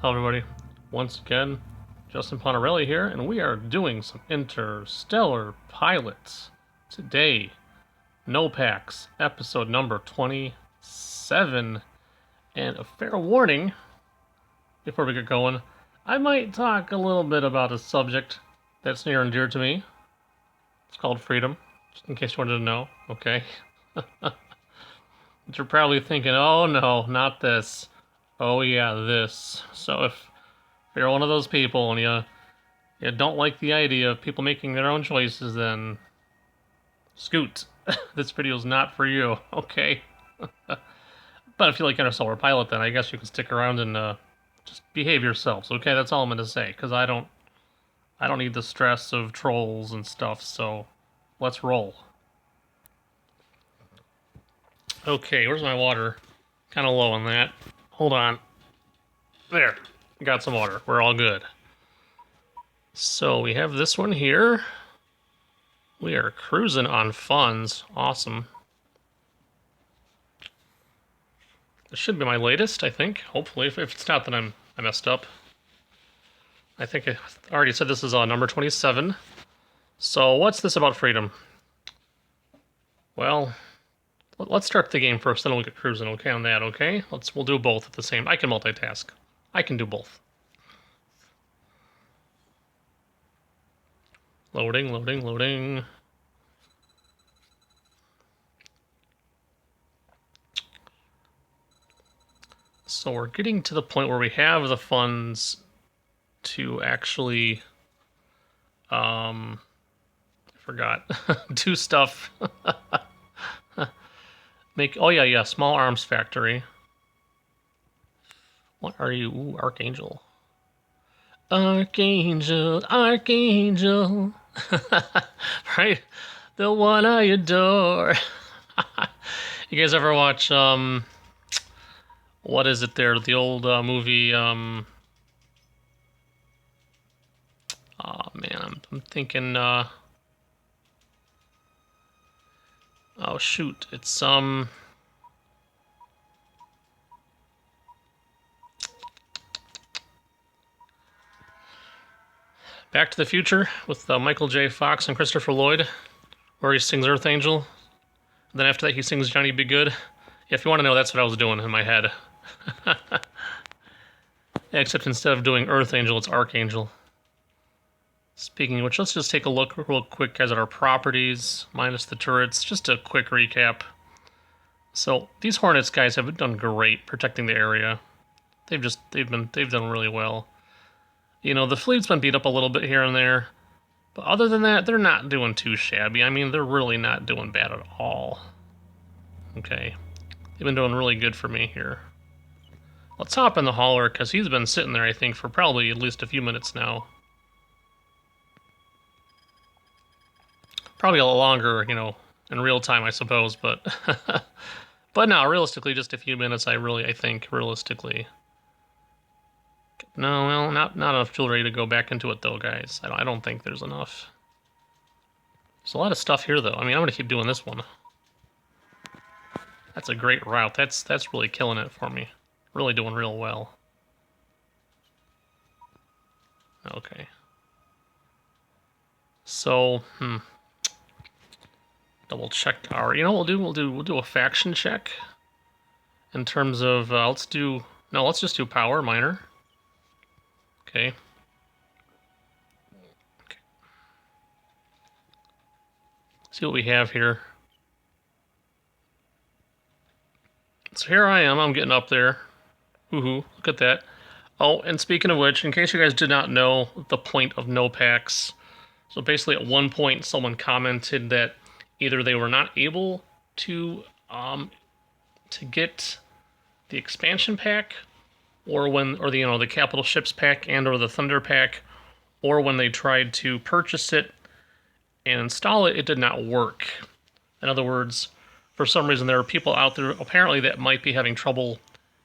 Hello everybody, once again, Justin Ponarelli here, and we are doing some Interstellar pilots. Today, No Packs, episode number 27, and a fair warning, before we get going, I might talk a little bit about a subject that's near and dear to me. It's called freedom, just in case you wanted to know, okay? But you're probably thinking, oh no, not this. Oh yeah, this. So if you're one of those people and you don't like the idea of people making their own choices, then scoot. This video is not for you, okay? But if you like Interstellar Pilot, then I guess you can stick around and just behave yourselves, okay? That's all I'm gonna say, because I don't need the stress of trolls and stuff, so let's roll. Okay, where's my water? Kind of low on that. Hold on. There. Got some water. We're all good. So we have this one here. We are cruising on funds. Awesome. This should be my latest, I think. Hopefully. If it's not, then I messed up. I think I already said this is number 27. So what's this about freedom? Well, let's start the game first, then we'll get cruising, okay, on that, okay? We'll do both at the same. I can multitask. I can do both. Loading, loading, loading. So we're getting to the point where we have the funds to actually, I forgot, do stuff. Oh yeah, small arms factory. What are you? Ooh, Archangel. Archangel, Archangel. Right? The one I adore. You guys ever watch, what is it there? The old movie, oh man, I'm thinking, oh shoot, it's, Back to the Future with Michael J. Fox and Christopher Lloyd, where he sings Earth Angel. And then after that, he sings Johnny Be Good. If you want to know, that's what I was doing in my head. Except instead of doing Earth Angel, it's Archangel. Speaking of which, let's just take a look real quick, guys, at our properties, minus the turrets. Just a quick recap. So these Hornets guys have done great protecting the area. They've done really well. You know, the fleet's been beat up a little bit here and there, but other than that, they're not doing too shabby. I mean, they're really not doing bad at all. Okay. They've been doing really good for me here. Let's hop in the hauler, because he's been sitting there, I think, for probably at least a few minutes now. Probably a lot longer, you know, in real time, I suppose, but... but no, realistically, just a few minutes, I think, realistically. No, well, not enough jewelry to go back into it, though, guys. I don't think there's enough. There's a lot of stuff here, though. I mean, I'm going to keep doing this one. That's a great route. That's really killing it for me. Really doing real well. Okay. So, double check our... You know what we'll do? We'll do a faction check. In terms of, let's just do power, minor. Okay. See what we have here. So here I am, I'm getting up there. Woohoo, look at that. Oh, and speaking of which, in case you guys did not know the point of no packs, so basically at one point someone commented that either they were not able to get the expansion pack, or the capital ships pack and or the thunder pack, or when they tried to purchase it and install it, it did not work. In other words, for some reason there are people out there apparently that might be having trouble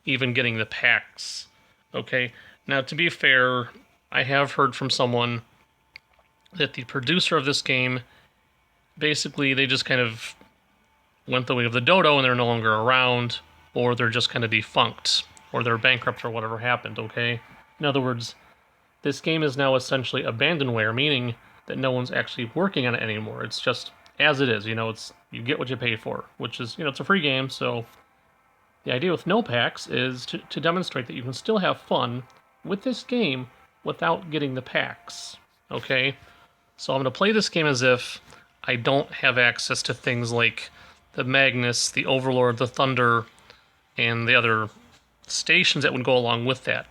even getting the packs. Okay, now to be fair, I have heard from someone that the producer of this game, basically they just kind of went the way of the dodo and they're no longer around, or they're just kind of defunct, or they're bankrupt or whatever happened, okay? In other words, this game is now essentially abandonware, meaning that no one's actually working on it anymore. It's just as it is, it's you get what you pay for, which is, it's a free game, so the idea with no packs is to demonstrate that you can still have fun with this game without getting the packs, okay? So I'm going to play this game as if I don't have access to things like the Magnus, the Overlord, the Thunder, and the other stations that would go along with that,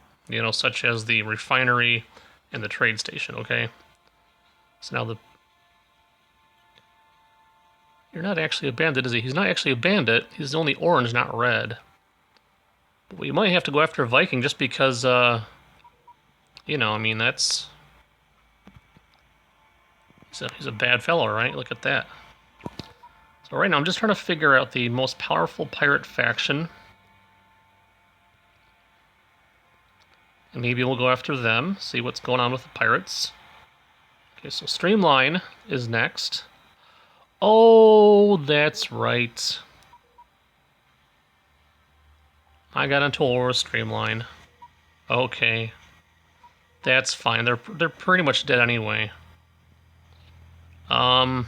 such as the refinery and the trade station, okay? So now You're not actually a bandit, is he? He's not actually a bandit. He's only orange, not red. But we might have to go after a Viking just because, that's... He's a bad fellow, right? Look at that. So right now I'm just trying to figure out the most powerful pirate faction. And maybe we'll go after them, see what's going on with the pirates. Okay, so Streamline is next. Oh, that's right. I got into a war with Streamline. Okay. That's fine. They're pretty much dead anyway. One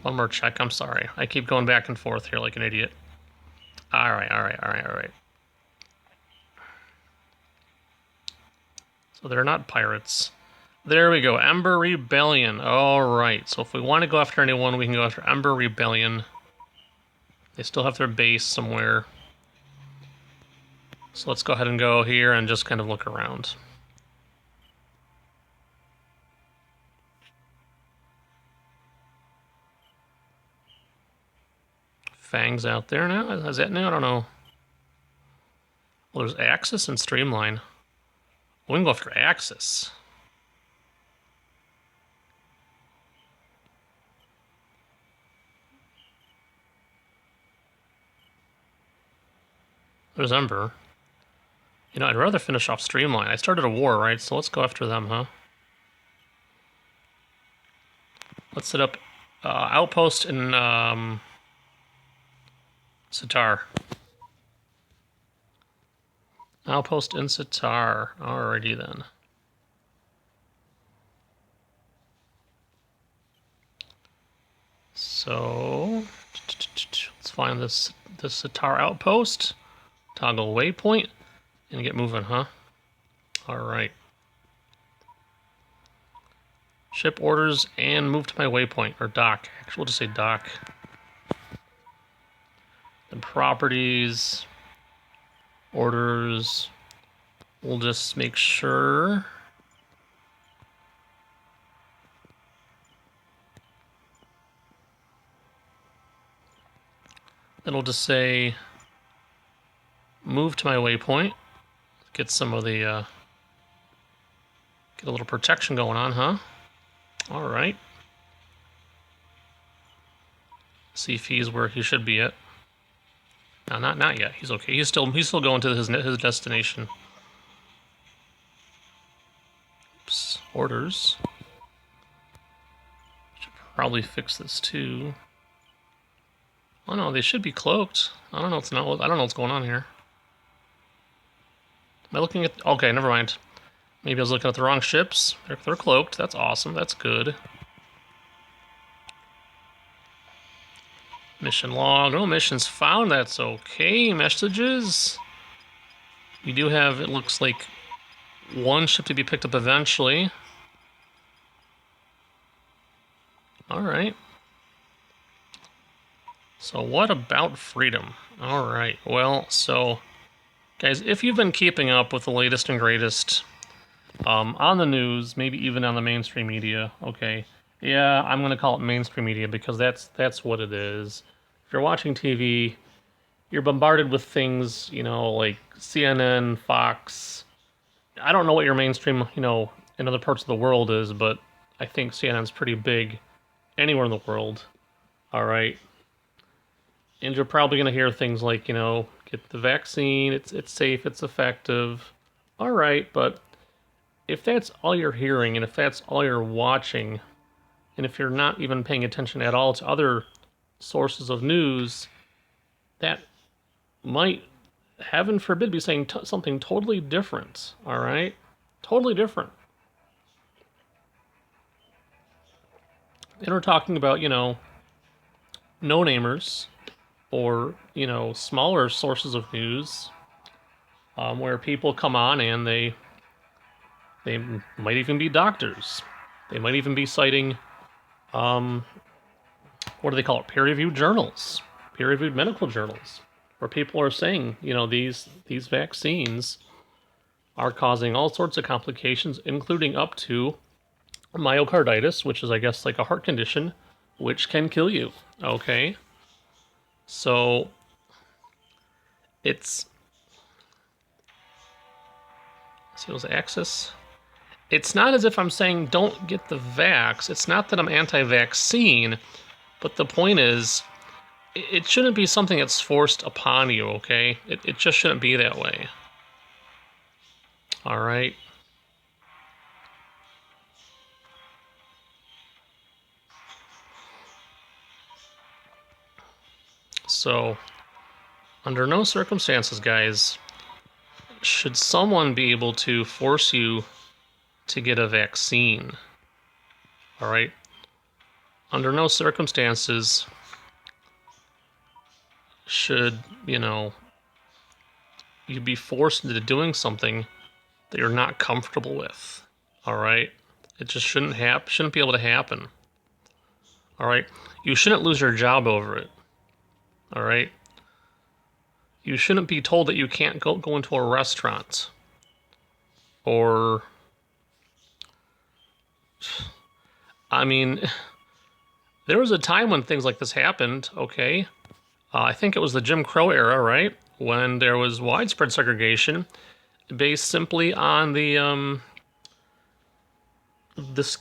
more check. I'm sorry. I keep going back and forth here like an idiot. Alright. So they're not pirates. There we go. Ember Rebellion. Alright. So if we want to go after anyone, we can go after Ember Rebellion. They still have their base somewhere. So let's go ahead and go here and just kind of look around. Fang's out there now. Is that new? I don't know. Well, there's Axis and Streamline. We can go after Axis. There's Ember. I'd rather finish off Streamline. I started a war, right? So let's go after them, huh? Let's set up outpost in Sitar. Outpost in Sitar. Alrighty then. So let's find this Sitar outpost. Toggle waypoint and get moving, huh? Alright. Ship orders and move to my waypoint, or dock. Actually, we'll just say dock. Then properties, orders. We'll just make sure. Then we'll just say move to my waypoint. Get some of the, get a little protection going on, huh? Alright. See if he's where he should be at. No, not yet. He's okay. He's still going to his destination. Oops. Orders. Should probably fix this too. Oh no, they should be cloaked. I don't know what's going on here. Am I looking at... Okay, never mind. Maybe I was looking at the wrong ships. They're cloaked. That's awesome. That's good. Mission log. No missions found. That's okay. Messages. We do have, it looks like, one ship to be picked up eventually. Alright. So what about freedom? Alright, well, so... Guys, if you've been keeping up with the latest and greatest on the news, maybe even on the mainstream media, okay, yeah, I'm going to call it mainstream media because that's what it is. If you're watching TV, you're bombarded with things, like CNN, Fox. I don't know what your mainstream, in other parts of the world is, but I think CNN's pretty big anywhere in the world. All right. And you're probably going to hear things like, get the vaccine, it's safe, it's effective. All right, but if that's all you're hearing and if that's all you're watching, and if you're not even paying attention at all to other sources of news, that might heaven forbid, be saying something totally different, all right? Totally different. And we're talking about, no-namers or, smaller sources of news where people come on and they might even be doctors. They might even be citing, what do they call it? Peer-reviewed journals, peer-reviewed medical journals, where people are saying, these vaccines are causing all sorts of complications, including up to myocarditis, which is, I guess, like a heart condition, which can kill you. Okay? So, it's... Sales access. It's not as if I'm saying don't get the vax. It's not that I'm anti-vaccine, but the point is, it shouldn't be something that's forced upon you, okay? It just shouldn't be that way. All right? So, under no circumstances, guys, should someone be able to force you to get a vaccine. All right? Under no circumstances should, you be forced into doing something that you're not comfortable with. All right? It just shouldn't be able to happen. All right? You shouldn't lose your job over it. All right? You shouldn't be told that you can't go into a restaurant. Or, I mean, there was a time when things like this happened, okay? I think it was the Jim Crow era, right? When there was widespread segregation based simply on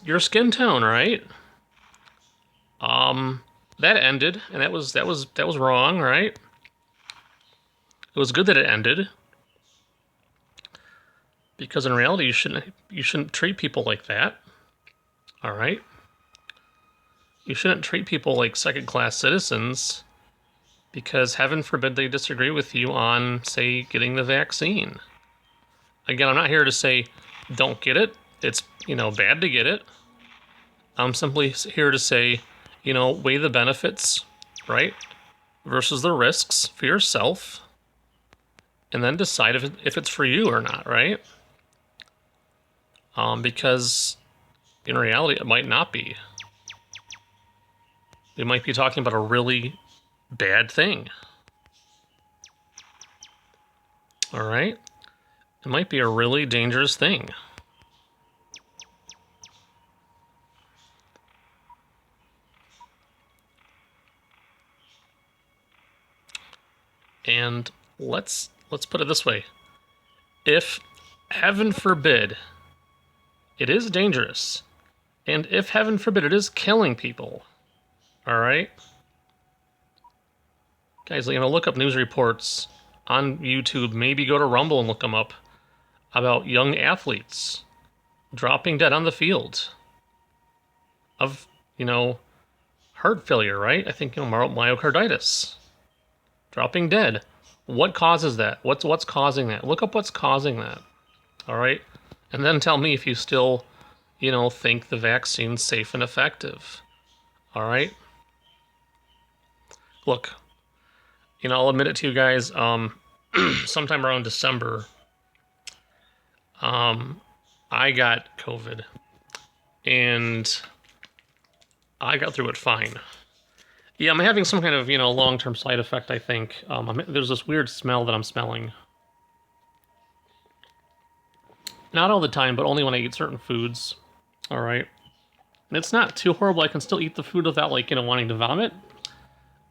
your skin tone, right? That ended, and that was wrong, right? It was good that it ended, because in reality, you shouldn't treat people like that. All right? You shouldn't treat people like second-class citizens because heaven forbid they disagree with you on, say, getting the vaccine. Again, I'm not here to say don't get it. It's, bad to get it. I'm simply here to say, weigh the benefits, right, versus the risks for yourself, and then decide if it's for you or not, right? Because in reality, it might not be. We might be talking about a really bad thing. All right? It might be a really dangerous thing. And let's put it this way. If, heaven forbid, it is dangerous, and if, heaven forbid, it is killing people, all right? Guys, look up news reports on YouTube. Maybe go to Rumble and look them up about young athletes dropping dead on the field of, heart failure, right? I think, myocarditis. Dropping dead. What causes that? What's causing that? Look up what's causing that. All right? And then tell me if you still, think the vaccine's safe and effective. All right? Look, I'll admit it to you guys, sometime around December, I got COVID, and I got through it fine. Yeah, I'm having some kind of, long-term side effect, I think. There's this weird smell that I'm smelling. Not all the time, but only when I eat certain foods. All right? And it's not too horrible. I can still eat the food without, wanting to vomit.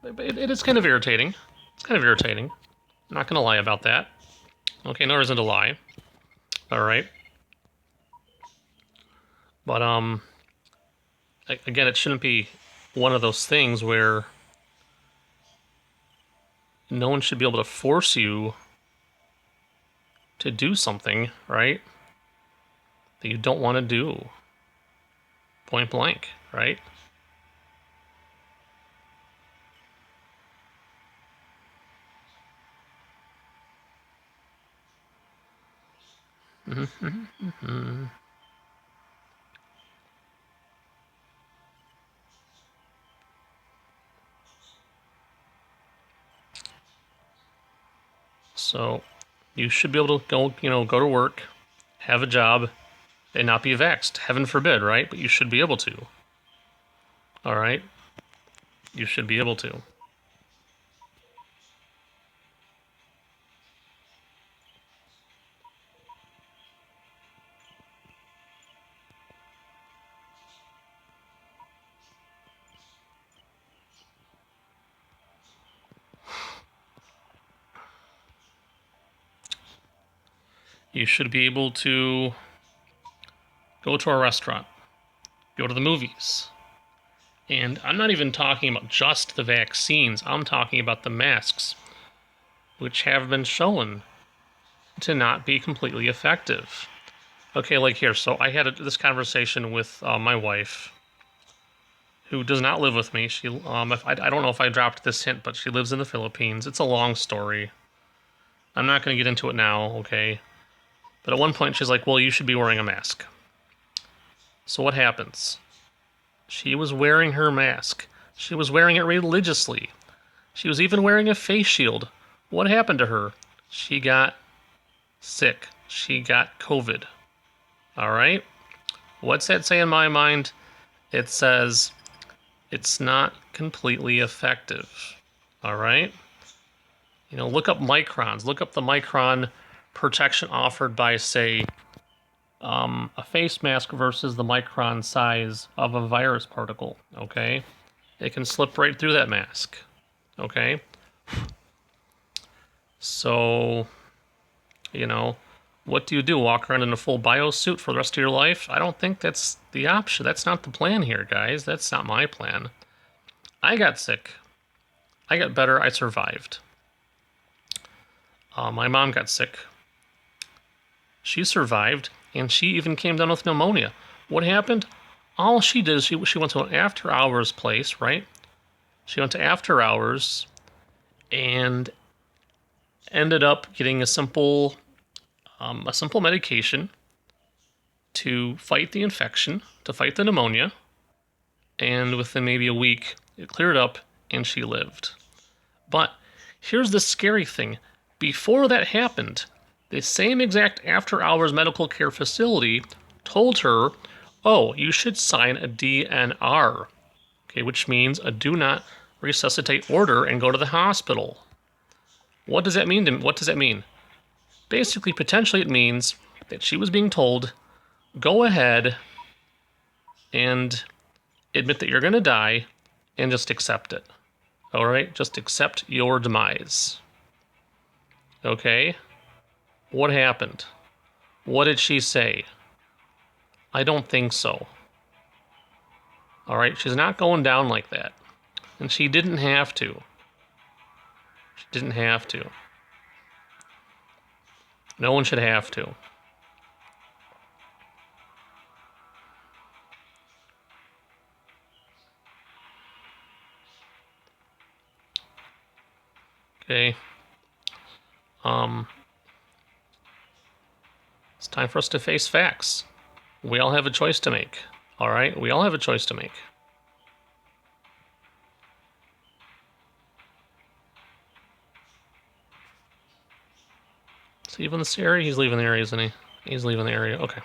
But it is kind of irritating. It's kind of irritating. I'm not going to lie about that. Okay, no reason to lie. All right? But, again, it shouldn't be one of those things where no one should be able to force you to do something, right, that you don't want to do. Point blank, right? So you should be able to go to work, have a job, and not be vaxxed. Heaven forbid, right? But you should be able to. All right? You should be able to. You should be able to go to a restaurant, go to the movies. And I'm not even talking about just the vaccines. I'm talking about the masks, which have been shown to not be completely effective. Okay, like here. So I had this conversation with my wife, who does not live with me. She, I don't know if I dropped this hint, but she lives in the Philippines. It's a long story. I'm not going to get into it now, okay? But at one point, she's like, "Well, you should be wearing a mask." So what happens? She was wearing her mask. She was wearing it religiously. She was even wearing a face shield. What happened to her? She got sick. She got COVID. All right? What's that say in my mind? It says it's not completely effective. All right? Look up microns. Look up the micron protection offered by, say, a face mask versus the micron size of a virus particle, okay? It can slip right through that mask, okay? So, what do you do? Walk around in a full biosuit for the rest of your life? I don't think that's the option. That's not the plan here, guys. That's not my plan. I got sick. I got better. I survived. My mom got sick. She survived, and she even came down with pneumonia. What happened? All she did is she went to an after hours place, right? She went to after hours and ended up getting a simple medication to fight the infection, to fight the pneumonia, and within maybe a week, it cleared up and she lived. But here's the scary thing. Before that happened, the same exact after-hours medical care facility told her, "Oh, you should sign a DNR," okay, which means a do not resuscitate order and go to the hospital. What does that mean? What does that mean? Basically, potentially it means that she was being told, go ahead and admit that you're going to die and just accept it. All right? Just accept your demise. Okay? What happened? What did she say? I don't think so. All right? She's not going down like that. And she didn't have to. She didn't have to. No one should have to. Okay. It's time for us to face facts. We all have a choice to make. All right? We all have a choice to make. Is he leaving this area? He's leaving the area, isn't he? He's leaving the area. Okay.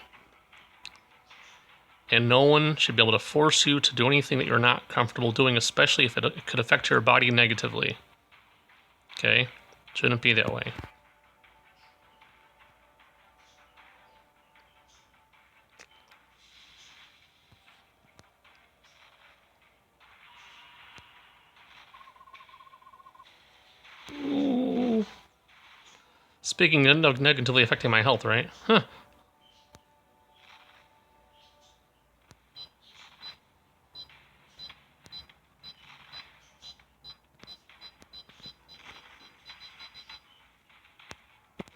And no one should be able to force you to do anything that you're not comfortable doing, especially if it could affect your body negatively. Okay? Shouldn't be that way. Ooh. Speaking of negatively affecting my health, right? Huh.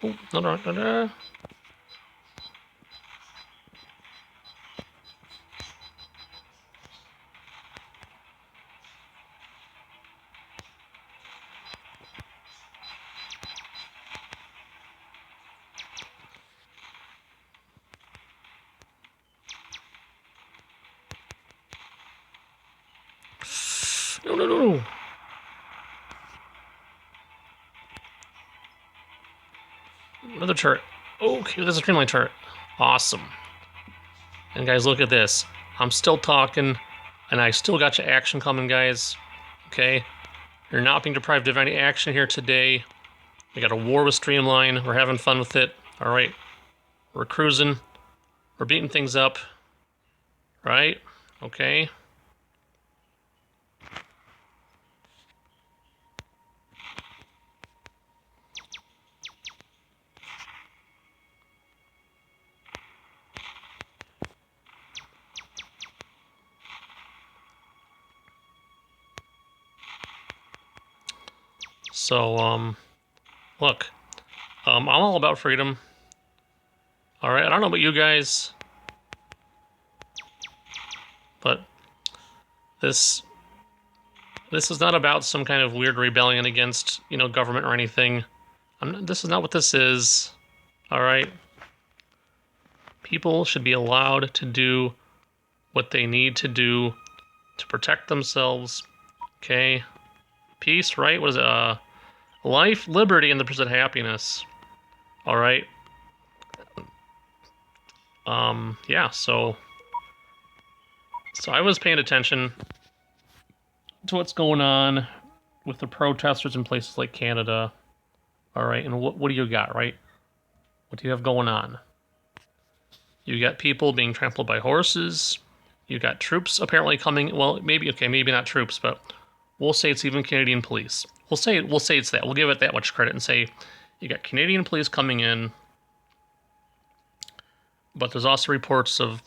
Oh, no. No, no, no, no. Another turret. Okay, there's a Streamline turret. Awesome. And guys, look at this. I'm still talking, and I still got your action coming, guys. Okay? You're not being deprived of any action here today. We got a war with Streamline. We're having fun with it. Alright. We're cruising. We're beating things up. Right? Okay. So, look. I'm all about freedom. Alright, I don't know about you guys, but this is not about some kind of weird rebellion against, government or anything. This is not what this is. Alright? People should be allowed to do what they need to do to protect themselves. Okay? Peace, right? What is it? Life, liberty, and the pursuit of happiness. Alright? Yeah, so I was paying attention to what's going on with the protesters in places like Canada. Alright, and what do you got, right? What do you have going on? You got people being trampled by horses. You got troops apparently coming. Well, maybe not troops, but we'll say it's even Canadian police. We'll say it's that. We'll give it that much credit and say you got Canadian police coming in. But there's also reports of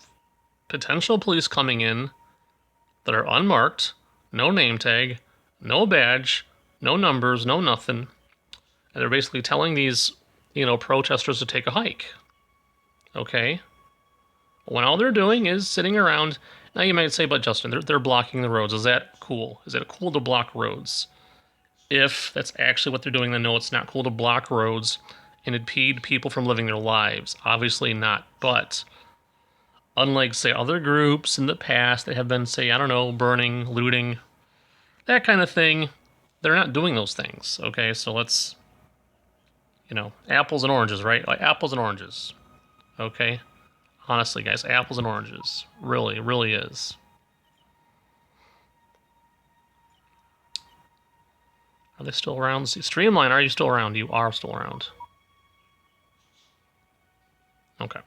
potential police coming in that are unmarked, no name tag, no badge, no numbers, no nothing. And they're basically telling these, protesters to take a hike. Okay? When all they're doing is sitting around. Now you might say, but Justin, they're blocking the roads. Is that cool? Is it cool to block roads? If that's actually what they're doing, then no, it's not cool to block roads and impede people from living their lives. Obviously not. But unlike, say, other groups in the past that have been, say, I don't know, burning, looting, that kind of thing, they're not doing those things. Okay, so let's, apples and oranges, right? Like apples and oranges. Okay? Honestly, guys, apples and oranges. Really, really is. Are they still around? See, Streamline, are you still around? You are still around. Okay.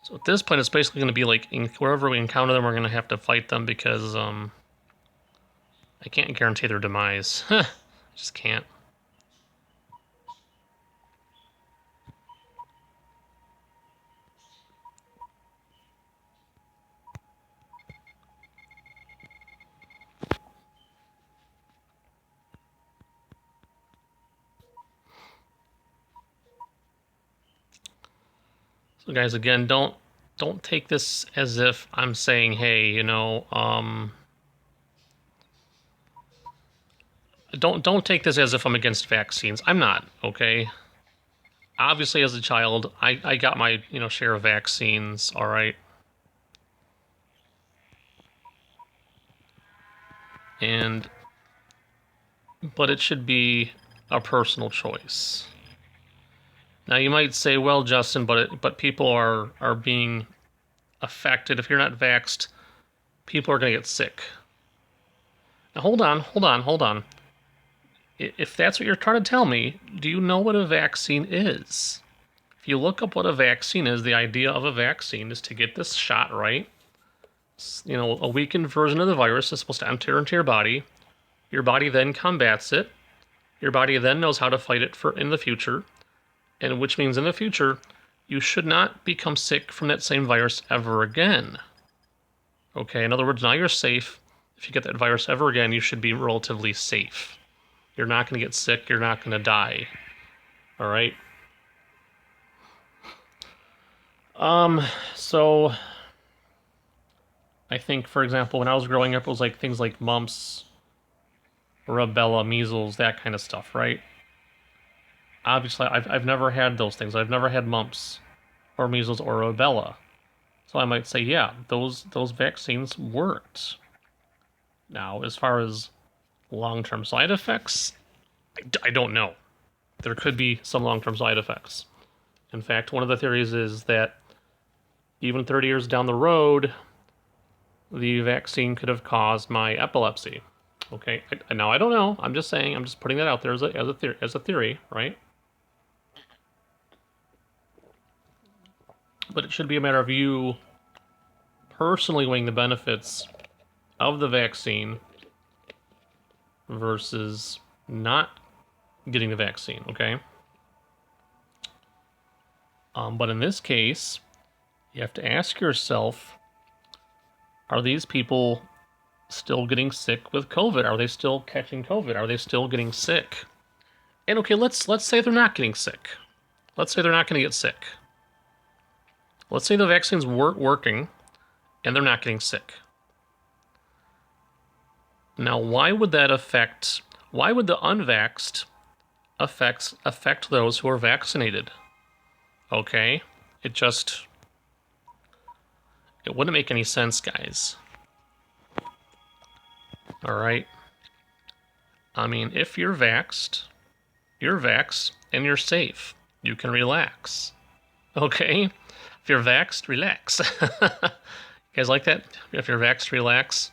So at this point, it's basically going to be like, wherever we encounter them, we're going to have to fight them because, I can't guarantee their demise. I just can't. So guys, again, don't take this as if I'm saying, hey, don't take this as if I'm against vaccines. I'm not, okay? Obviously, as a child, I got my, share of vaccines, all right? But it should be a personal choice. Now you might say, well, Justin, but people are being affected. If you're not vaxxed, people are going to get sick. Now hold on. If that's what you're trying to tell me, do you know what a vaccine is? If you look up what a vaccine is, the idea of a vaccine is to get this shot, right? A weakened version of the virus is supposed to enter into your body. Your body then combats it. Your body then knows how to fight it in the future. And which means in the future, you should not become sick from that same virus ever again. Okay, in other words, now you're safe. If you get that virus ever again, you should be relatively safe. You're not going to get sick. You're not going to die. All right? So I think, for example, when I was growing up, it was like things like mumps, rubella, measles, that kind of stuff, right? Obviously, I've never had those things. I've never had mumps or measles or rubella. So I might say, yeah, those vaccines worked. Now, as far as long-term side effects, I don't know. There could be some long-term side effects. In fact, one of the theories is that even 30 years down the road, the vaccine could have caused my epilepsy. Okay, now I don't know. I'm just saying. I'm just putting that out there as a theory, right? But it should be a matter of you personally weighing the benefits of the vaccine versus not getting the vaccine, okay? But in this case, you have to ask yourself, are these people still getting sick with COVID? Are they still catching COVID? Are they still getting sick? And okay, let's say they're not getting sick. Let's say they're not going to get sick. Let's say the vaccine's working and they're not getting sick. Now, why would the unvaxxed affect those who are vaccinated? Okay, it wouldn't make any sense, guys. All right. I mean, if you're vaxxed and you're safe. You can relax. Okay? If you're vaxxed, relax. You guys like that? If you're vaxxed, relax.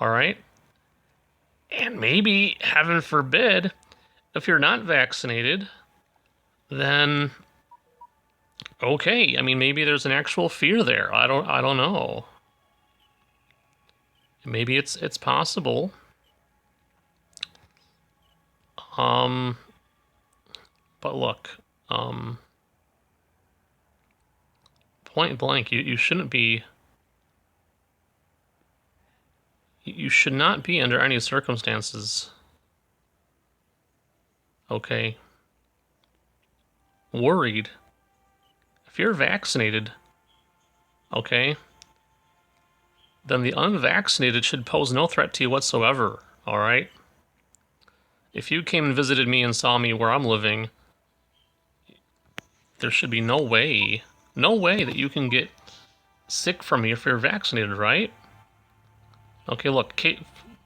All right? And maybe, heaven forbid, if you're not vaccinated, then okay. I mean, maybe there's an actual fear there. I don't know. Maybe it's possible. But look, point blank, you shouldn't be. You should not be under any circumstances, okay, worried. If you're vaccinated, okay, then the unvaccinated should pose no threat to you whatsoever, all right? If you came and visited me and saw me where I'm living, there should be no way that you can get sick from me if you're vaccinated, right? Okay, look,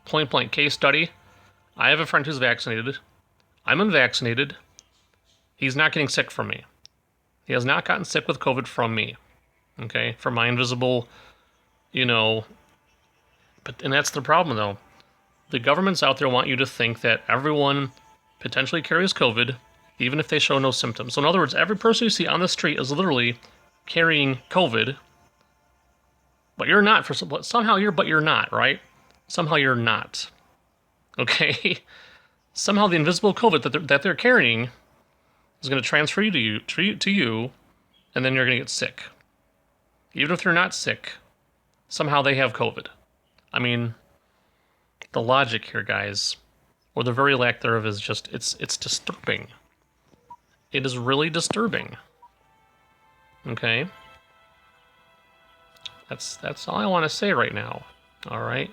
point blank case study. I have a friend who's vaccinated. I'm unvaccinated. He's not getting sick from me. He has not gotten sick with COVID from me. Okay, from my invisible, and that's the problem though. The governments out there want you to think that everyone potentially carries COVID, even if they show no symptoms. So in other words, every person you see on the street is literally carrying COVID, but you're not. Somehow you're not, right? Somehow you're not. Okay? Somehow the invisible COVID that they're carrying is going to transfer to you, and then you're going to get sick. Even if they're not sick, somehow they have COVID. I mean, the logic here, guys, or the very lack thereof, is just, it's disturbing. It is really disturbing. Okay? That's all I want to say right now. All right?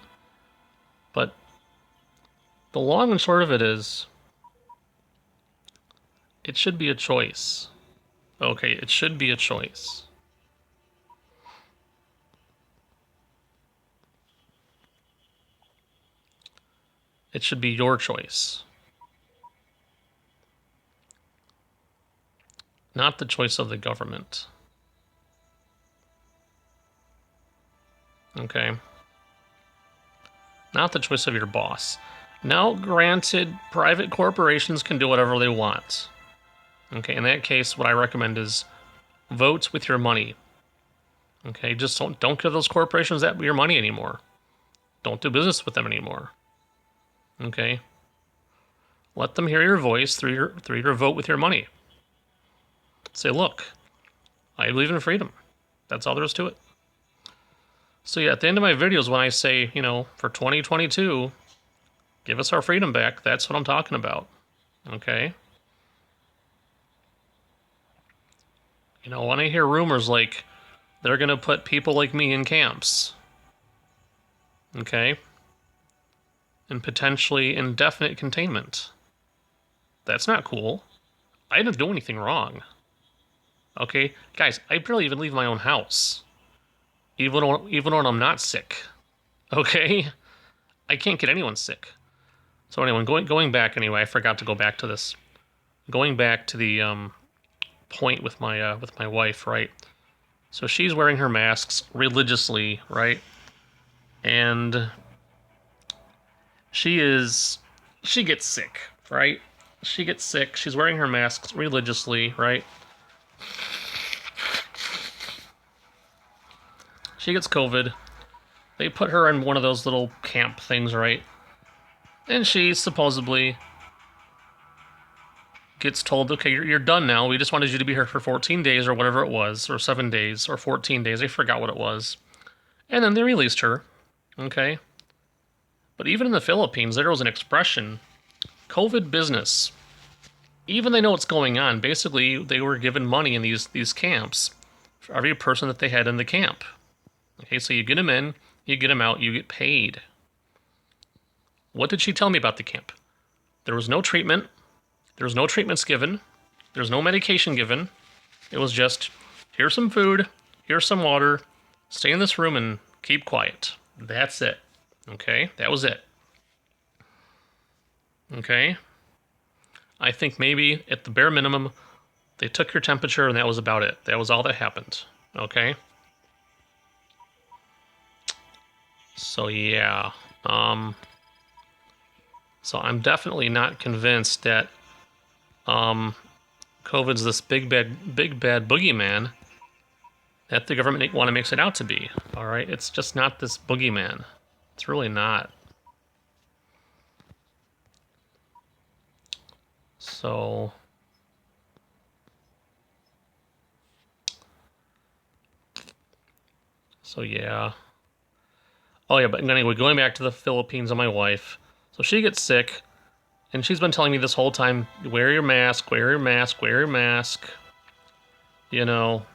But the long and short of it is, it should be a choice. Okay, it should be a choice. It should be your choice. Not the choice of the government. Okay? Not the choice of your boss. Now, granted, private corporations can do whatever they want. Okay, in that case, what I recommend is vote with your money. Okay, just don't give those corporations your money anymore. Don't do business with them anymore. Okay? Let them hear your voice through your vote with your money. Say, look, I believe in freedom. That's all there is to it. So yeah, at the end of my videos, when I say, for 2022, give us our freedom back, that's what I'm talking about. Okay? When I hear rumors like they're going to put people like me in camps, okay, and potentially indefinite containment, that's not cool. I didn't do anything wrong. Okay? Guys, I barely even leave my own house. Even when I'm not sick. Okay? I can't get anyone sick. So anyway, going back anyway, I forgot to go back to this. Going back to the point with my wife, right? So she's wearing her masks religiously, right? And she gets sick, right? She gets sick. She's wearing her masks religiously, right? She gets COVID. They put her in one of those little camp things, right? And she supposedly gets told, okay, you're done now. We just wanted you to be here for 14 days or whatever it was, or 7 days, or 14 days. I forgot what it was. And then they released her, okay? But even in the Philippines, there was an expression, COVID business. Even they know what's going on. Basically, they were given money in these camps for every person that they had in the camp. Okay, so you get them in, you get them out, you get paid. What did she tell me about the camp? There was no treatment. There was no treatments given. There was no medication given. It was just, here's some food, here's some water, stay in this room and keep quiet. That's it. Okay, that was it. Okay? I think maybe at the bare minimum, they took your temperature and that was about it. That was all that happened. Okay? So yeah. So I'm definitely not convinced that COVID's this big bad boogeyman that the government makes it out to be. All right? It's just not this boogeyman. It's really not. So yeah. Oh yeah, but anyway, going back to the Philippines and my wife. So she gets sick, and she's been telling me this whole time, wear your mask, wear your mask, wear your mask. You know.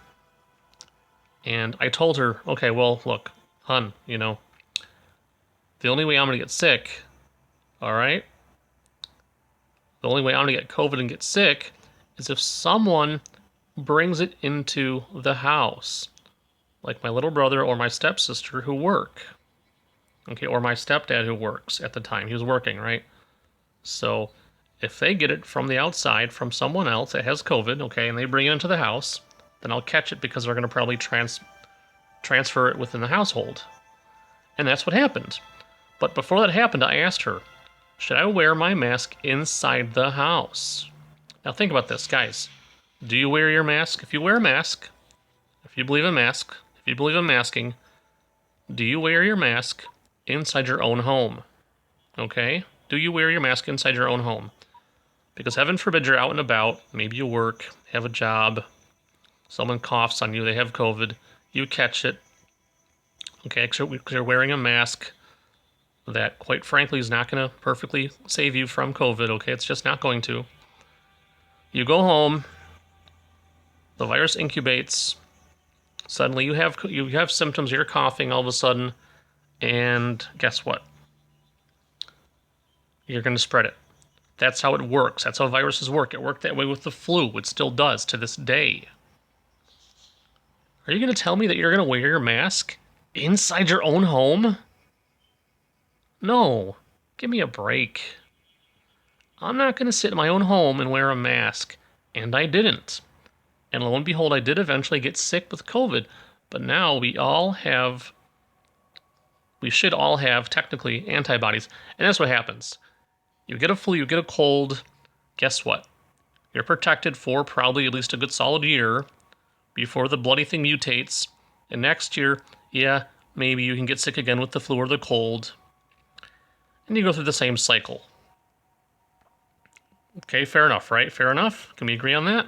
And I told her, okay, well, look, hun, you know, the only way I'm gonna get sick, all right? The only way I'm gonna get COVID and get sick is if someone brings it into the house. Like my little brother or my stepsister who work. Okay, or my stepdad who works at the time. He was working, right? So if they get it from the outside, from someone else that has COVID, okay, and they bring it into the house, then I'll catch it because they're going to probably transfer it within the household. And that's what happened. But before that happened, I asked her, should I wear my mask inside the house? Now think about this, guys. Do you wear your mask? If you wear a mask, if you believe in mask, if you believe in masking, do you wear your mask inside your own home? Okay? Do you wear your mask inside your own home? Because heaven forbid you're out and about, maybe you work, have a job, someone coughs on you, they have COVID, you catch it, okay, because you're wearing a mask that, quite frankly, is not going to perfectly save you from COVID, okay? It's just not going to. You go home, the virus incubates, suddenly you have symptoms, you're coughing all of a sudden, and guess what? You're going to spread it. That's how it works. That's how viruses work. It worked that way with the flu. It still does to this day. Are you going to tell me that you're going to wear your mask inside your own home? No. Give me a break. I'm not going to sit in my own home and wear a mask. And I didn't. And lo and behold, I did eventually get sick with COVID. But now we should all have, technically, antibodies. And that's what happens. You get a flu, you get a cold. Guess what? You're protected for probably at least a good solid year before the bloody thing mutates. And next year, yeah, maybe you can get sick again with the flu or the cold. And you go through the same cycle. Okay, fair enough, right? Fair enough? Can we agree on that?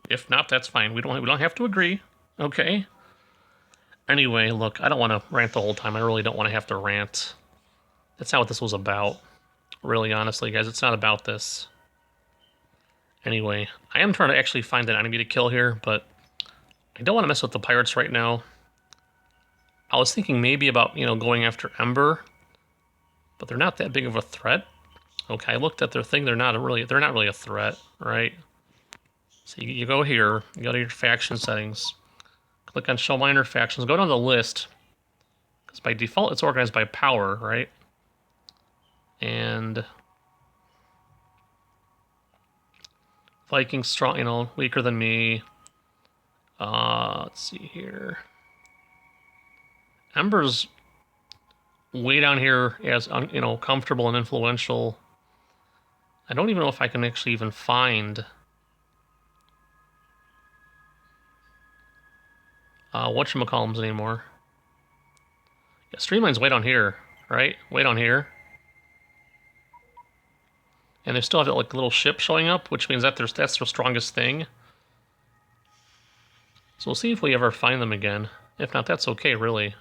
If not, that's fine. We don't have to agree. Okay? Anyway, look, I don't want to rant the whole time. I really don't want to have to rant. That's not what this was about. Really, honestly, guys, it's not about this. Anyway, I am trying to actually find an enemy to kill here, but I don't want to mess with the pirates right now. I was thinking maybe about, going after Ember, but they're not that big of a threat. Okay, I looked at their thing. They're not really a threat, right? So you go here, you go to your faction settings, click on Show Minor Factions, go down the list, Because by default, it's organized by power, right? And Vikings strong, you know, weaker than me. Let's see here. Ember's way down here as, you know, comfortable and influential. I don't even know if I can actually even find whatchamacallums anymore. Yeah, Streamline's way down here, right? Way down here. And they still have like a little ship showing up, which means that that's their strongest thing. So we'll see if we ever find them again. If not, that's okay, really.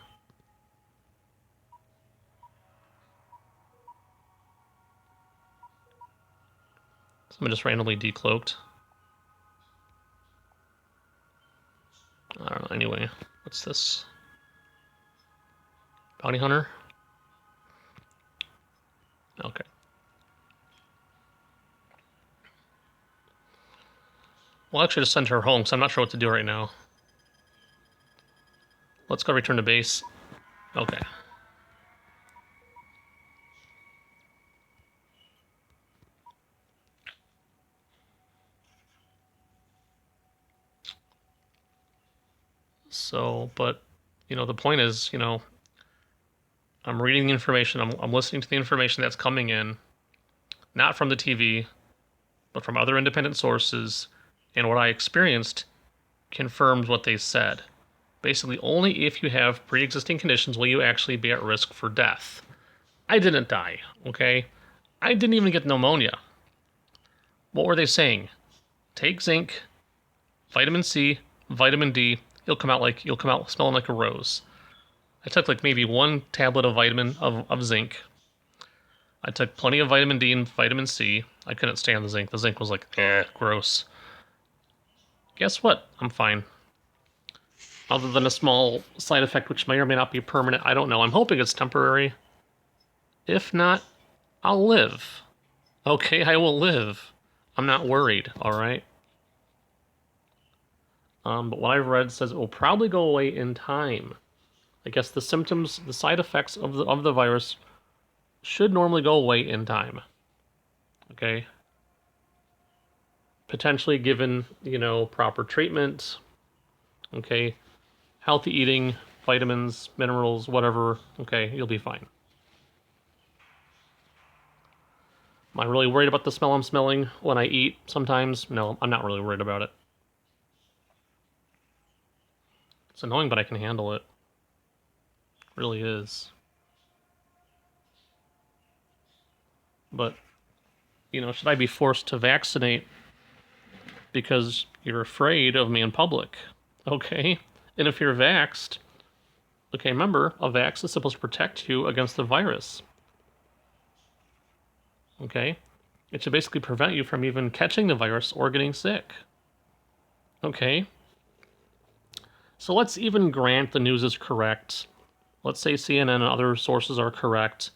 Someone just randomly decloaked. I don't know, anyway. What's this? Bounty Hunter? Okay. Well, actually just send her home, because I'm not sure what to do right now. Let's go return to base. Okay. So, but, you know, the point is, you know, I'm reading the information, I'm listening to the information that's coming in, not from the TV, but from other independent sources, and what I experienced confirms what they said. Basically, only if you have pre-existing conditions will you actually be at risk for death. I didn't die, okay? I didn't even get pneumonia. What were they saying? Take zinc, vitamin C, vitamin D, you'll come out smelling like a rose. I took like maybe 1 tablet of vitamin of zinc. I took plenty of vitamin D and vitamin C. I couldn't stand the zinc. The zinc was like, gross. Guess what? I'm fine. Other than a small side effect, which may or may not be permanent, I don't know. I'm hoping it's temporary. If not, I'll live. Okay, I will live. I'm not worried, alright? But what I've read says it will probably go away in time. I guess the symptoms, the side effects of the virus should normally go away in time. Okay? Potentially given, you know, proper treatment. Okay? Healthy eating, vitamins, minerals, whatever. Okay, you'll be fine. Am I really worried about the smell I'm smelling when I eat sometimes? No, I'm not really worried about it. It's annoying, but I can handle it. It really is. But, you know, should I be forced to vaccinate because you're afraid of me in public? Okay. And if you're vaxxed, okay, remember, a vax is supposed to protect you against the virus. Okay? It should basically prevent you from even catching the virus or getting sick. Okay? So let's even grant the news is correct. Let's say CNN and other sources are correct.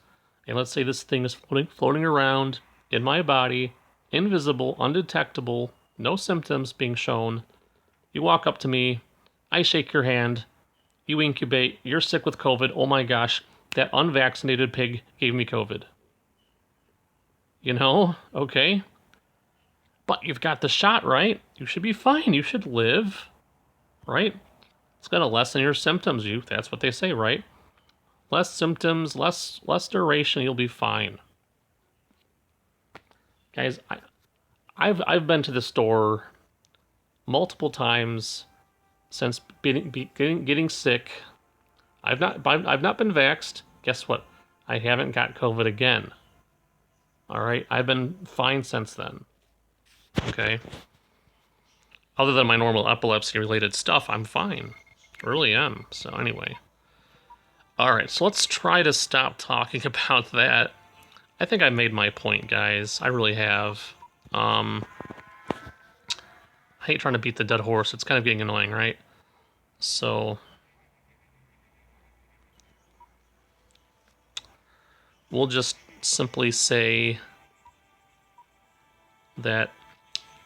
And let's say this thing is floating around in my body, invisible, undetectable, no symptoms being shown. You walk up to me, I shake your hand, you incubate, you're sick with COVID, oh my gosh, that unvaccinated pig gave me COVID. You know, okay. But you've got the shot, right? You should be fine, you should live, right? It's gonna lessen your symptoms, that's what they say, right? Less symptoms, less duration, you'll be fine. Guys, I've been to the store multiple times since getting sick. I've not been vaxxed. Guess what? I haven't got COVID again. All right, I've been fine since then. Okay. Other than my normal epilepsy-related stuff, I'm fine. I really am. So anyway. All right, so let's try to stop talking about that. I think I made my point, guys. I really have. I hate trying to beat the dead horse. It's kind of getting annoying, right? So we'll just simply say that,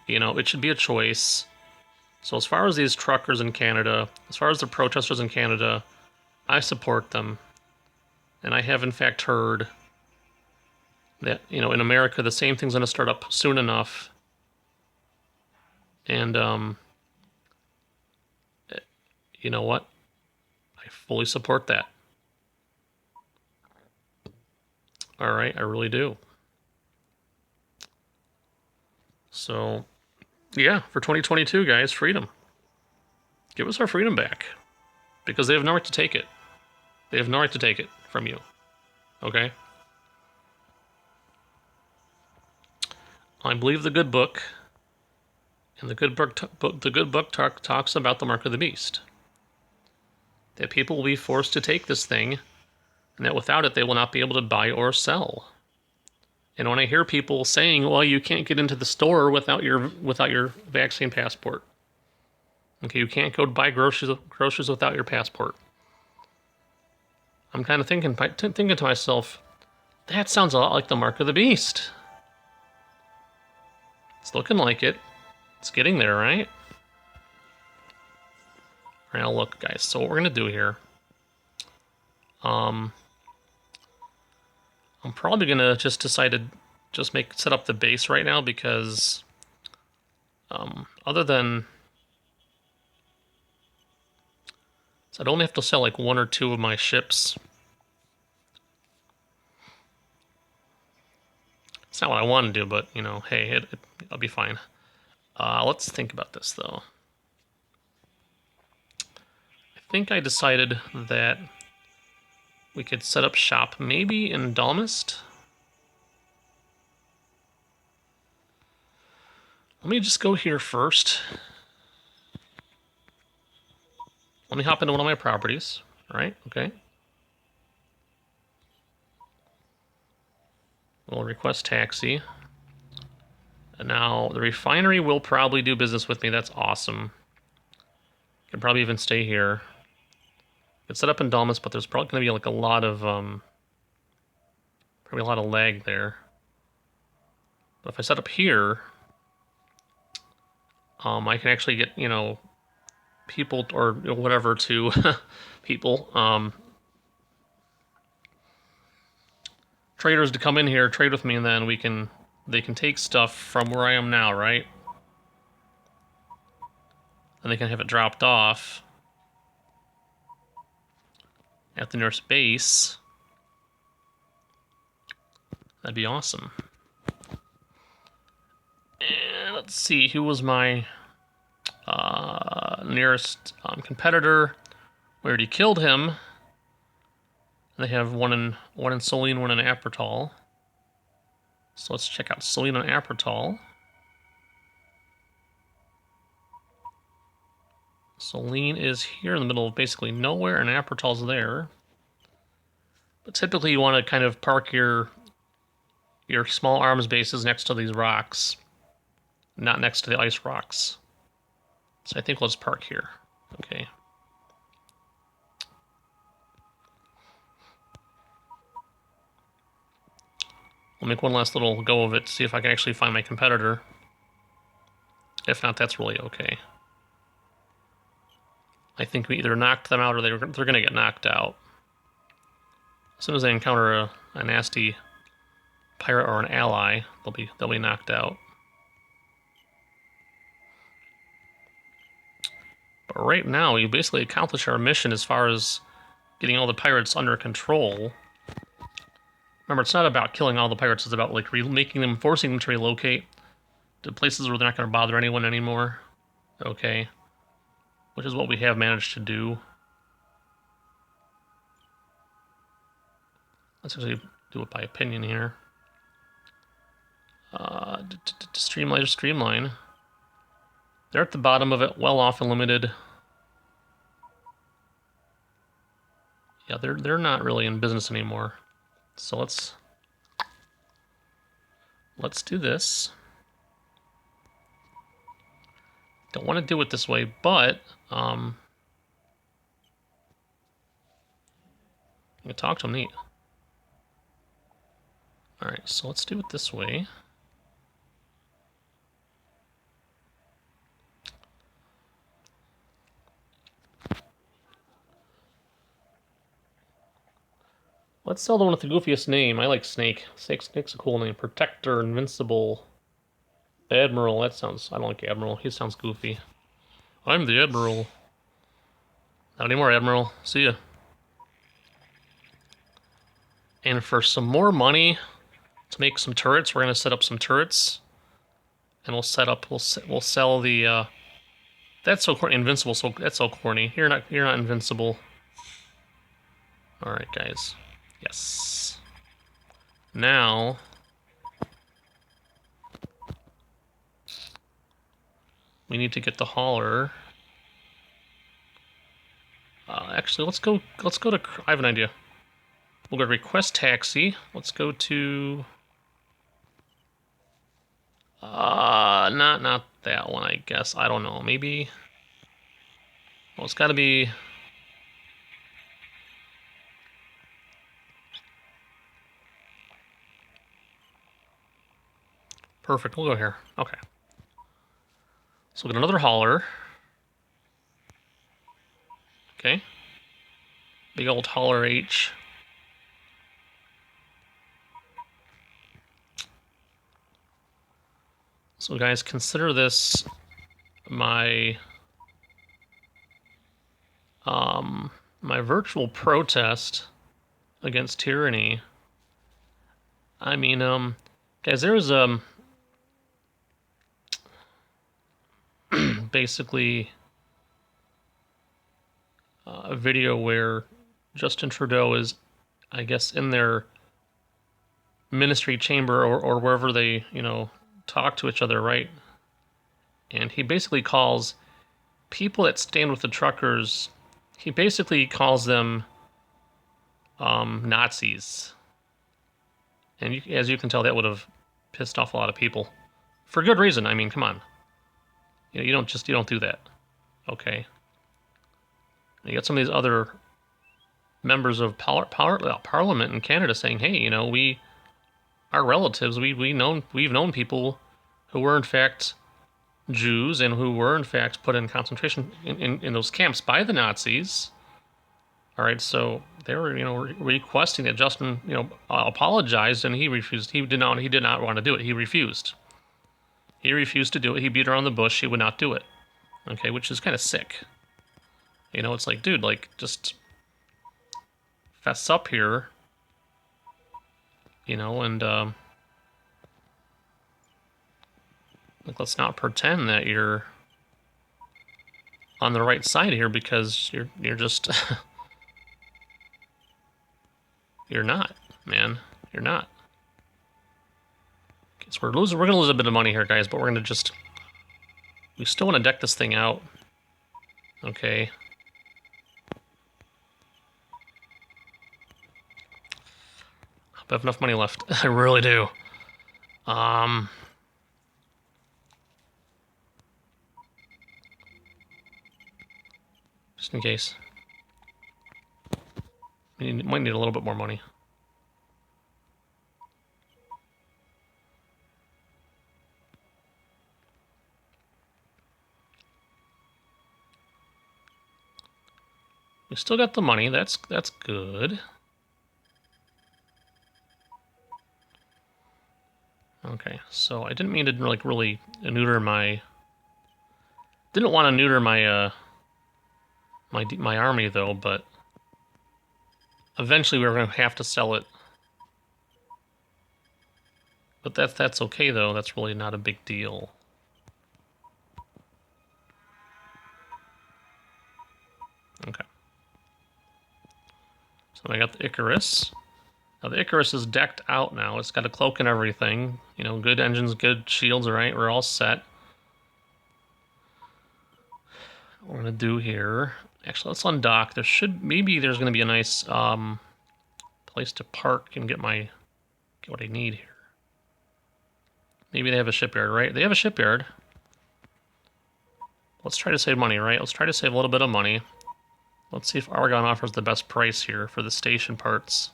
you know, it should be a choice. So as far as these truckers in Canada, as far as the protesters in Canada, I support them. And I have in fact heard that, you know, in America the same thing's going to start up soon enough. And you know what? I fully support that. All right, I really do. So, yeah, for 2022, guys, freedom. Give us our freedom back. Because they have no right to take it. They have no right to take it from you. Okay? I believe the good book, and the good book talks about the mark of the beast. That people will be forced to take this thing, and that without it they will not be able to buy or sell. And when I hear people saying, "Well, you can't get into the store without your vaccine passport," okay, you can't go buy groceries without your passport. I'm kind of thinking to myself, that sounds a lot like the mark of the beast. It's looking like it. It's getting there, right? All right, now look, guys. So what we're gonna do here, I'm probably gonna just decide to just set up the base right now because, other than, so I'd only have to sell like 1 or 2 of my ships. It's not what I want to do, but you know, hey, it'll be fine. Let's think about this though. I think I decided that we could set up shop maybe in Dalmist. Let me just go here first. Let me hop into one of my properties. All right, okay. We'll request taxi. And now the refinery will probably do business with me. That's awesome. Could probably even stay here. It's set up in Dalmas, but there's probably going to be like a lot of probably a lot of lag there. But if I set up here, I can actually get, you know, people or whatever to people, traders to come in here, trade with me, and then they can take stuff from where I am now, right? And they can have it dropped off at the nearest base. That'd be awesome. And let's see, who was my nearest competitor? We already killed him. They have one in Solene, one in Apertol. So let's check out Solene and Apertol. Solene is here in the middle of basically nowhere, and Apertol's there. But typically you want to kind of park your small arms bases next to these rocks, not next to the ice rocks. So I think we'll just park here. Okay. I'll make one last little go of it to see if I can actually find my competitor. If not, that's really okay. I think we either knocked them out or they're going to get knocked out. As soon as they encounter a nasty pirate or an ally, they'll be knocked out. But right now, we basically accomplished our mission as far as getting all the pirates under control. Remember, it's not about killing all the pirates, it's about like forcing them to relocate to places where they're not going to bother anyone anymore. Okay. Which is what we have managed to do. Let's actually do it by opinion here. Streamline. They're at the bottom of it, well off and limited. Yeah, they're not really in business anymore. So let's do this. Don't want to do it this way, but you can talk to them neat. All right, so let's do it this way. Let's sell the one with the goofiest name. I like Snake. Snake's a cool name. Protector, Invincible, Admiral. That sounds... I don't like Admiral. He sounds goofy. I'm the Admiral. Not anymore, Admiral. See ya. And for some more money to make some turrets, we're gonna set up some turrets, and we'll sell the. That's so corny. Invincible. So that's so corny. You're not invincible. All right, guys. Yes. Now. We need to get the hauler. Actually, let's go to... I have an idea. We'll go to request taxi. Let's go to... not that one, I guess. I don't know. Maybe... Well, it's gotta be... Perfect, we'll go here. Okay. So we'll get another hauler. Okay. Big old hauler H. So guys, consider this my my virtual protest against tyranny. I mean, guys, there's basically a video where Justin Trudeau is, I guess, in their ministry chamber or wherever they, you know, talk to each other, right? And he basically calls people that stand with the truckers, he basically calls them Nazis. And as you can tell, that would have pissed off a lot of people. For good reason. I mean, come on. You know, you don't do that. Okay. You got some of these other members of Parliament in Canada saying, hey, you know, our relatives, we've known people who were in fact Jews and who were in fact put in concentration in those camps by the Nazis. All right, so they were, you know, requesting that Justin, you know, apologized, and he refused. He did not want to do it. He refused. He refused to do it. He beat around the bush. He would not do it. Okay, which is kind of sick. You know, it's like, dude, like, just fess up here. You know, and like, let's not pretend that you're on the right side here, because you're just you're not, man. You're not. Okay, so we're gonna lose a bit of money here, guys, but we still want to deck this thing out. Okay. I have enough money left. I really do. Just in case. We might need a little bit more money. We still got the money. That's good. Okay, so I didn't mean to like really neuter my. Didn't want to neuter my my army though, but eventually we were going to have to sell it. But that's okay though. That's really not a big deal. Okay. So I got the Icarus. Now the Icarus is decked out now. It's got a cloak and everything. You know, good engines, good shields, all right? We're all set. What we're gonna do here... Actually, let's undock. Maybe there's gonna be a nice place to park and get what I need here. Maybe they have a shipyard, right? They have a shipyard. Let's try to save money, right? Let's try to save a little bit of money. Let's see if Argon offers the best price here for the station parts.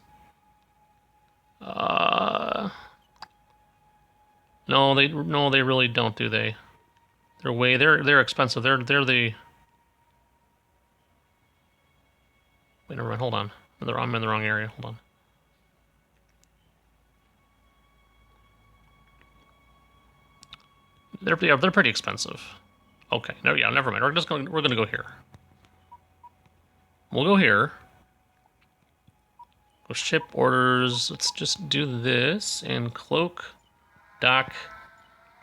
No, they really don't, do they? They're expensive. They're the... Wait, never mind, hold on. I'm in the wrong area, hold on. They're pretty expensive. Okay, no, yeah, never mind. We're gonna go here. We'll go here. Go ship orders. Let's just do this and cloak, dock.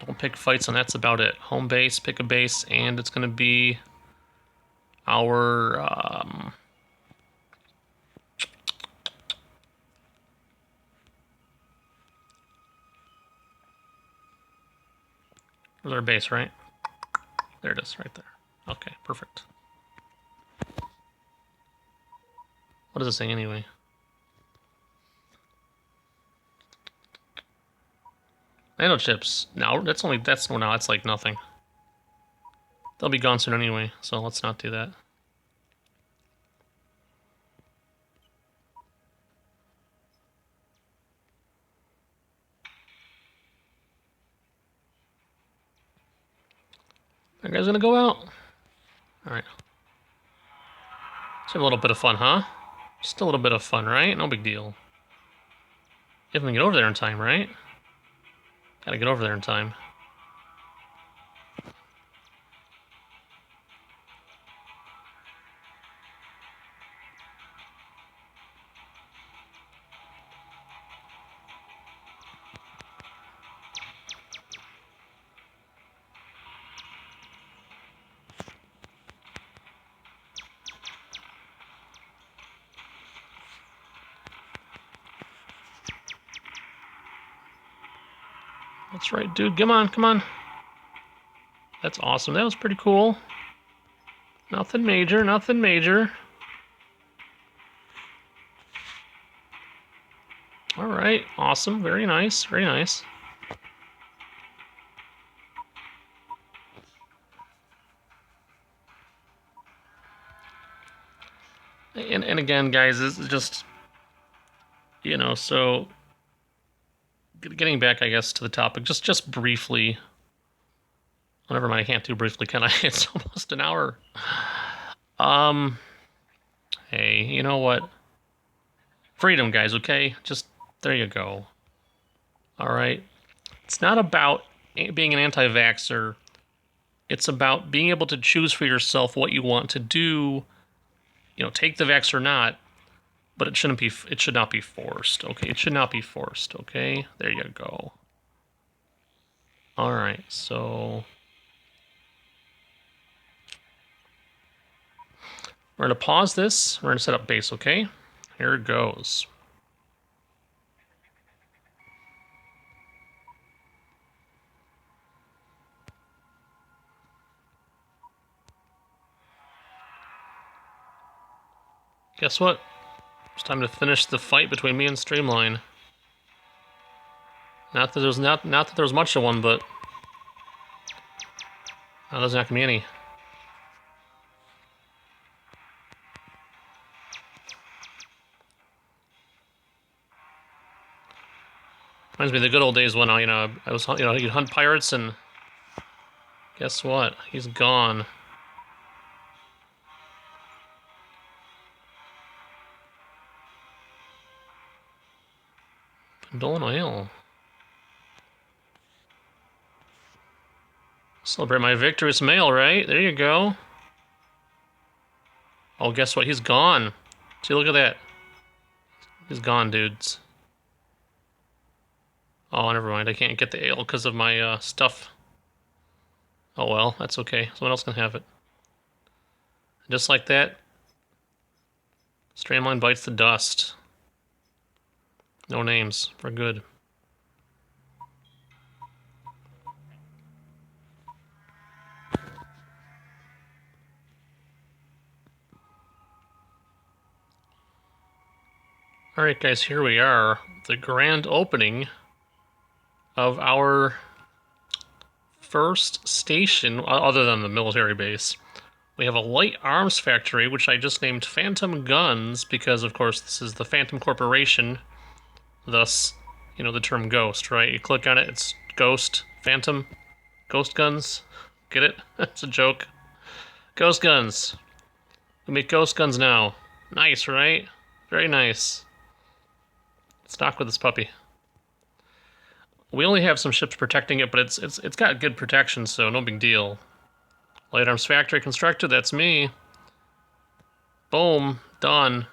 Don't pick fights, and that's about it. Home base, pick a base, and it's gonna be our where's our base, right? There it is, right there. Okay, perfect. What is this saying anyway? Nano chips. No, that's like nothing. They'll be gone soon anyway, so let's not do that. That guy's gonna go out. Alright. Let's have a little bit of fun, huh? Just a little bit of fun, right? No big deal. If we can get over there in time, right? Gotta get over there in time. That's right, dude. Come on, come on. That's awesome. That was pretty cool. Nothing major, nothing major. Alright, awesome. Very nice, very nice. And again, guys, this is just, you know, so getting back, I guess, to the topic, just briefly. Oh, never mind, I can't do briefly, can I? It's almost an hour. Hey, you know what? Freedom, guys, okay? Just, there you go. Alright? It's not about being an anti-vaxxer. It's about being able to choose for yourself what you want to do. You know, take the vax or not, but it should not be forced, okay? It should not be forced, okay? There you go. Alright, so we're gonna pause this. We're gonna set up base, okay? Here it goes. Guess what? It's time to finish the fight between me and Streamline. Not that there was much of one, but there's not gonna be any. Reminds me of the good old days when I was, you'd hunt pirates, and guess what? He's gone. Pendolin Oil. Celebrate my victorious mail, right? There you go. Oh, guess what? He's gone. See, look at that. He's gone, dudes. Oh, never mind. I can't get the ale because of my stuff. Oh well, that's okay. Someone else can have it. Just like that, Streamline bites the dust. No names. For good. Alright guys, here we are. The grand opening of our first station, other than the military base. We have a light arms factory, which I just named Phantom Guns, because of course this is the Phantom Corporation, thus, you know, the term ghost, right? You click on it, it's ghost, phantom, ghost guns. Get it? It's a joke. Ghost guns. We make ghost guns now. Nice, right? Very nice. Stock with this puppy. We only have some ships protecting it, but it's got good protection, so no big deal. Light Arms Factory constructed, that's me. Boom, done.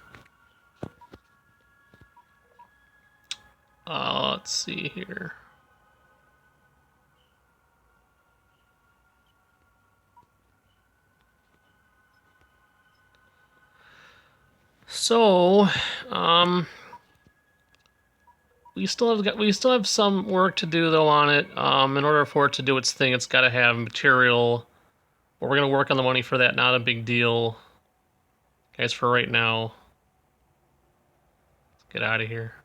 Let's see here. So, we still have some work to do though on it. In order for it to do its thing, it's got to have material. But we're gonna work on the money for that. Not a big deal, guys. For right now, let's get out of here.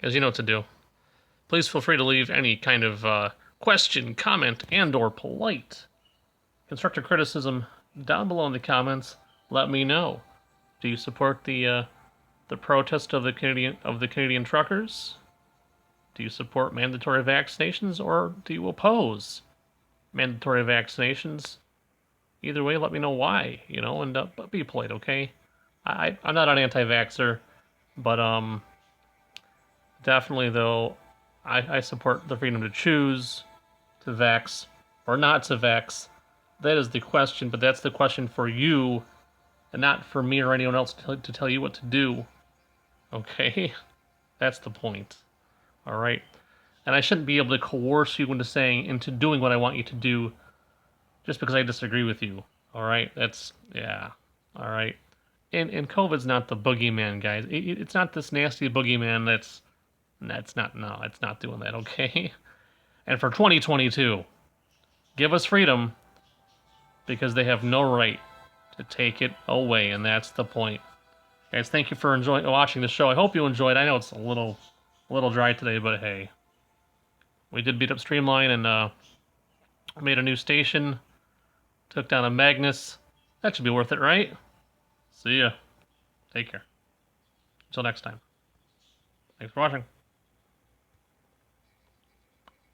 Guys, you know what to do. Please feel free to leave any kind of question, comment, and/or polite constructive criticism down below in the comments. Let me know. Do you support the protest of the Canadian truckers? Do you support mandatory vaccinations, or do you oppose mandatory vaccinations? Either way, let me know why. And be polite, okay? I'm not an anti-vaxxer, but definitely though, I support the freedom to choose to vax or not to vax. That is the question, but that's the question for you, and not for me or anyone else to tell you what to do. Okay? That's the point. Alright? And I shouldn't be able to coerce you into doing what I want you to do just because I disagree with you. Alright? Yeah. Alright? And COVID's not the boogeyman, guys. It's not this nasty boogeyman it's not doing that, okay? And for 2022, give us freedom because they have no right to take it away, and that's the point. Guys, thank you for watching the show. I hope you enjoyed. I know it's a little dry today, but hey. We did beat up Streamline and made a new station. Took down a Magnus. That should be worth it, right? See ya. Take care. Until next time. Thanks for watching.